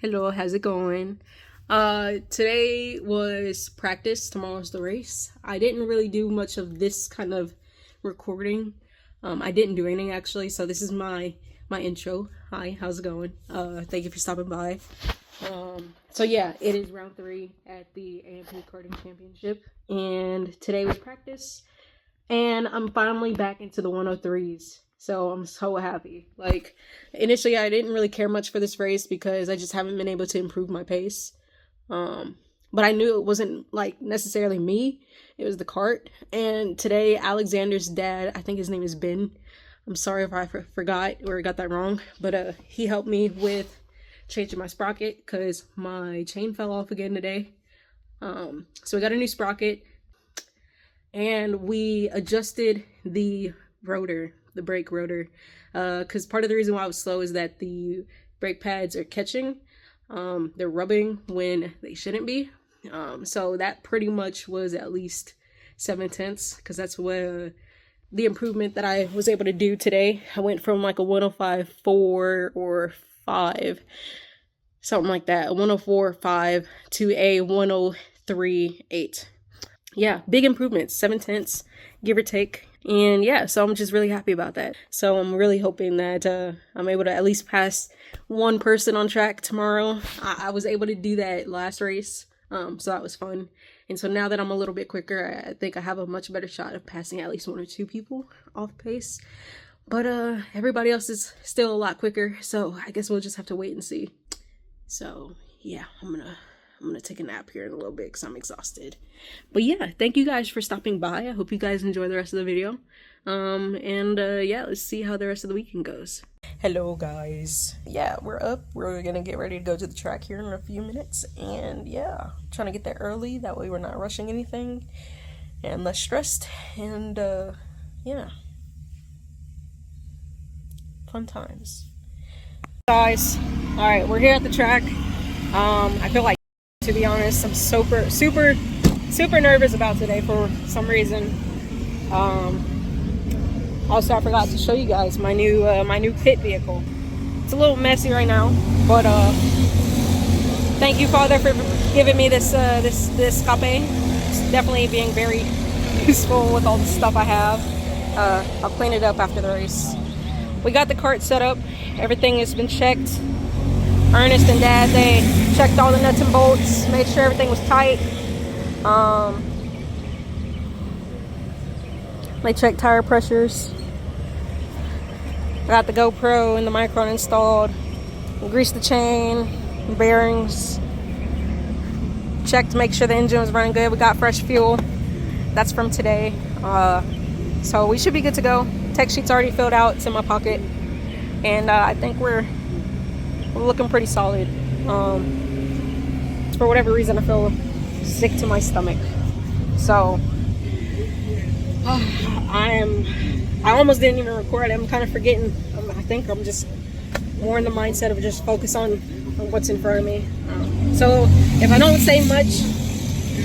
Hello, how's it going? Today was practice, tomorrow's the race. I didn't really do much of this kind of recording. I didn't do anything actually, so this is my intro. Hi, how's it going? Thank you for stopping by. So yeah, it is round 3 at the AMP Karting Championship, and today was practice, and I'm finally back into the 103s. So I'm so happy. Like, initially I didn't really care much for this race because I just haven't been able to improve my pace. But I knew it wasn't like necessarily me, it was the cart. And today Alexander's dad, I think his name is Ben, I'm sorry if I forgot or got that wrong, but he helped me with changing my sprocket because my chain fell off again today. So we got a new sprocket and we adjusted the rotor, the brake rotor, because part of the reason why I was slow is that the brake pads are catching, they're rubbing when they shouldn't be. So that pretty much was at least 7/10, because that's what the improvement that I was able to do today. I went from like a 105.4 or 5, something like that, a 104.5 to a 103.8. Yeah, big improvements, 7/10, give or take. And yeah, so I'm just really happy about that. So I'm really hoping that I'm able to at least pass one person on track tomorrow. I was able to do that last race, so that was fun. And so now that I'm a little bit quicker, I think I have a much better shot of passing at least 1 or 2 people off pace. But everybody else is still a lot quicker, so I guess we'll just have to wait and see. So yeah, I'm gonna take a nap here in a little bit because I'm exhausted. But yeah, thank you guys for stopping by. I hope you guys enjoy the rest of the video. Yeah, let's see how the rest of the weekend goes. Hello guys. Yeah, we're up. We're gonna get ready to go to the track here in a few minutes. And yeah, trying to get there early. That way we're not rushing anything and less stressed. And yeah, fun times. Guys, all right, we're here at the track. I feel like, to be honest, I'm super nervous about today for some reason. Also, I forgot to show you guys my new pit vehicle. It's a little messy right now, but thank you, Father, for giving me this escape. It's definitely being very useful with all the stuff I have. I'll clean it up after the race. We got the cart set up. Everything has been checked. Ernest and Dad, they checked all the nuts and bolts, made sure everything was tight. They checked tire pressures. I got the GoPro and the micron installed. Greased the chain, bearings. Checked to make sure the engine was running good. We got fresh fuel. That's from today. So we should be good to go. Tech sheet's already filled out. It's in my pocket. And I think we're looking pretty solid. For whatever reason, I feel sick to my stomach. So I almost didn't even record. I'm kind of forgetting. I think I'm just more in the mindset of just focus on what's in front of me. So if I don't say much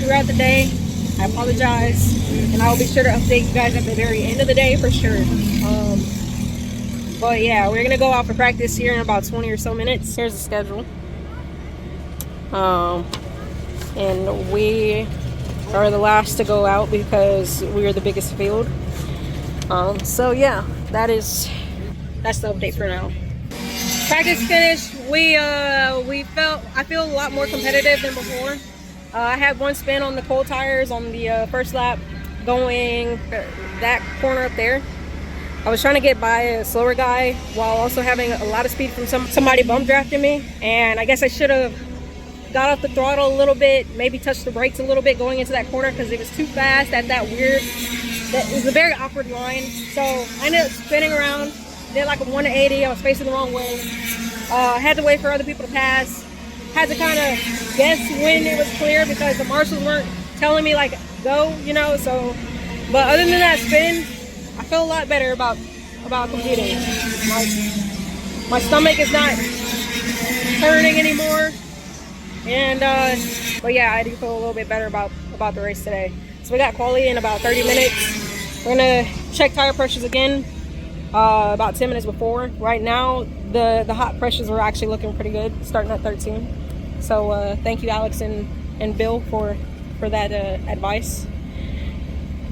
throughout the day, I apologize, and I will be sure to update you guys at the very end of the day for sure. But yeah, we're gonna go out for practice here in about 20 or so minutes. Here's the schedule. And we are the last to go out because we are the biggest field. So yeah, that's the update for now. Practice finished. I feel a lot more competitive than before. I had one spin on the cold tires on the first lap going that corner up there. I was trying to get by a slower guy while also having a lot of speed from somebody bump drafting me, and I guess I should have got off the throttle a little bit, maybe touched the brakes a little bit going into that corner because it was too fast at that weird, it was a very awkward line. So I ended up spinning around, did like a 180, I was facing the wrong way. Had to wait for other people to pass. Had to kind of guess when it was clear because the marshals weren't telling me like go, you know, so. But other than that spin, I feel a lot better about competing. My stomach is not turning anymore, and but yeah, I do feel a little bit better about the race today. So we got quali in about 30 minutes. We're gonna check tire pressures again, about 10 minutes before. Right now, the hot pressures are actually looking pretty good, starting at 13. So thank you, Alex and Bill, for that advice.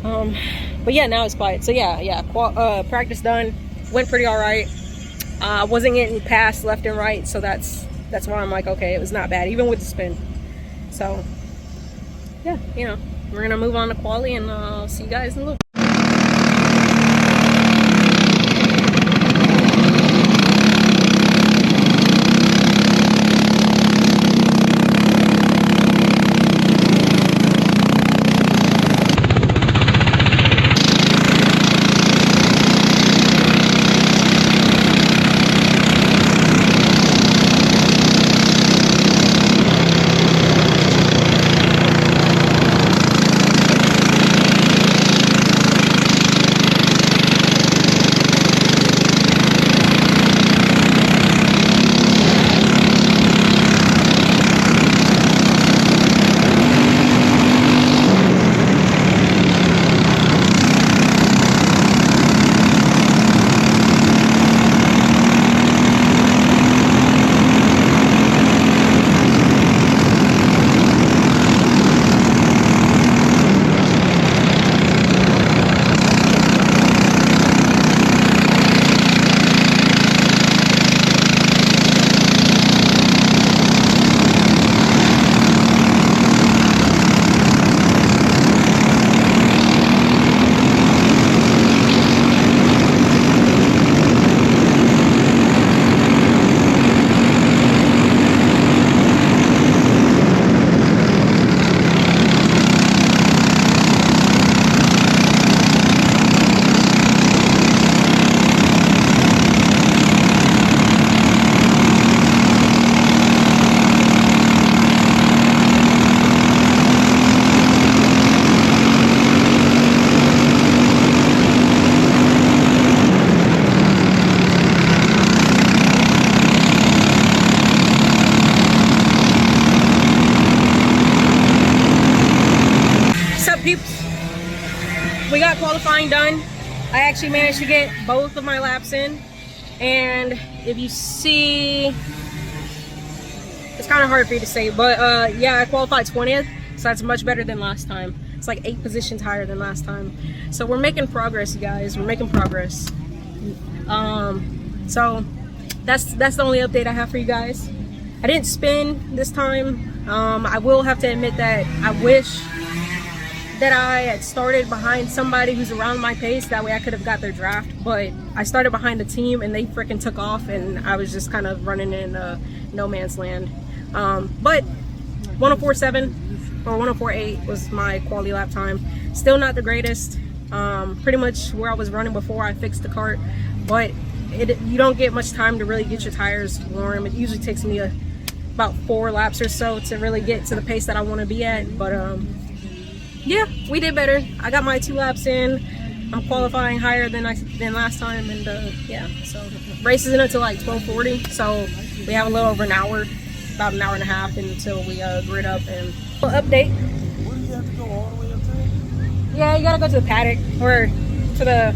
But yeah, now it's quiet. So yeah, practice done. Went pretty all right. Wasn't getting passed left and right, so that's why I'm like, okay, it was not bad, even with the spin. So yeah, you know, we're gonna move on to quali, and I'll see you guys in a little. Peeps, we got qualifying done. I actually managed to get both of my laps in, and if you see, it's kind of hard for you to say, but yeah, I qualified 20th, so that's much better than last time. It's like 8 positions higher than last time. So we're making progress, you guys. We're making progress. So that's the only update I have for you guys. I didn't spin this time. I will have to admit that I wish that I had started behind somebody who's around my pace. That way I could have got their draft, but I started behind the team and they freaking took off, and I was just kind of running in no man's land. But 104.7 or 104.8 was my quality lap time. Still not the greatest. Pretty much where I was running before I fixed the kart, but you don't get much time to really get your tires warm. It usually takes me about 4 laps or so to really get to the pace that I want to be at. But yeah, we did better. I got my 2 laps in. I'm qualifying higher than last time, and yeah. So race isn't until like 12:40, so we have a little over an hour, about an hour and a half until we grid up. And update. Where do you have to go all the way up there? Yeah, you gotta go to the paddock or to the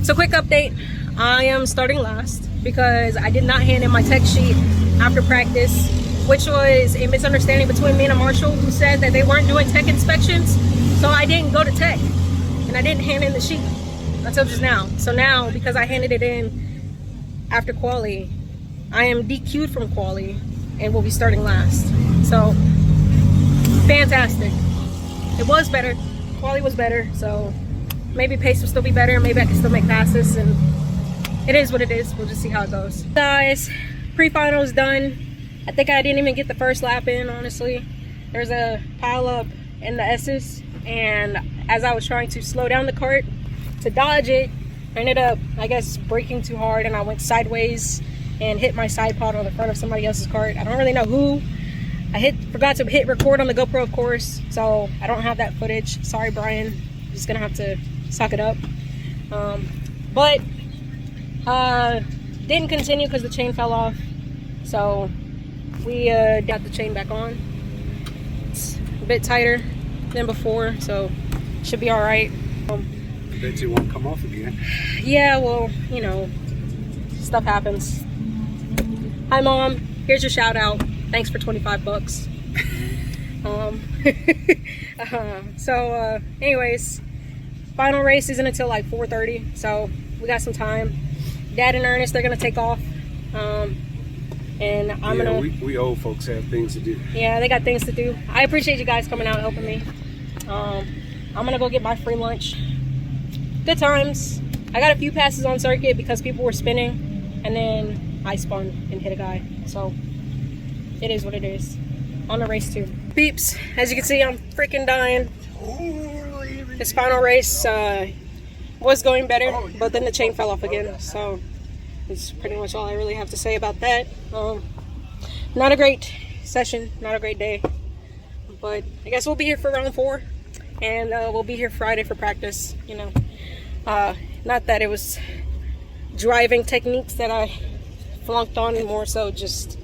So quick update. I am starting last because I did not hand in my tech sheet after practice, which was a misunderstanding between me and a marshal who said that they weren't doing tech inspections. So I didn't go to tech and I didn't hand in the sheet until just now. So now, because I handed it in after quali, I am DQ'd from quali and will be starting last. So fantastic. It was better. Quali was better. So maybe pace will still be better. Maybe I can still make passes, and it is what it is. We'll just see how it goes. Guys, pre-finals done. I think I didn't even get the first lap in, honestly. There's a pile up in the S's, and as I was trying to slow down the kart to dodge it, I ended up, I guess, braking too hard, and I went sideways and hit my side pod on the front of somebody else's kart. I don't really know who. I forgot to hit record on the GoPro, of course, so I don't have that footage. Sorry, Brian. I'm just gonna have to suck it up. But didn't continue because the chain fell off, so we got the chain back on. It's a bit tighter than before, so should be all right. Bet you won't come off again. Yeah, well, you know, stuff happens. Hi, Mom. Here's your shout out. Thanks for $25. Anyways, final race isn't until like 4:30, so we got some time. Dad and Ernest, they're gonna take off. And I'm gonna. We old folks have things to do. Yeah, they got things to do. I appreciate you guys coming out and helping me. I'm gonna go get my free lunch. Good times. I got a few passes on circuit because people were spinning, and then I spun and hit a guy. So it is what it is. On the race too. Peeps, as you can see, I'm freaking dying. This final race was going better, but then the chain fell off again. So that's pretty much all I really have to say about that. Not a great session, not a great day, but I guess we'll be here for round 4, and we'll be here Friday for practice. You know, not that it was driving techniques that I flunked on, more so just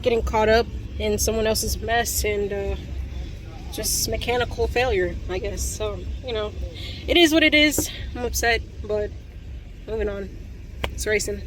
getting caught up in someone else's mess and just mechanical failure, I guess. So, you know, it is what it is. I'm upset, but moving on. It's racing.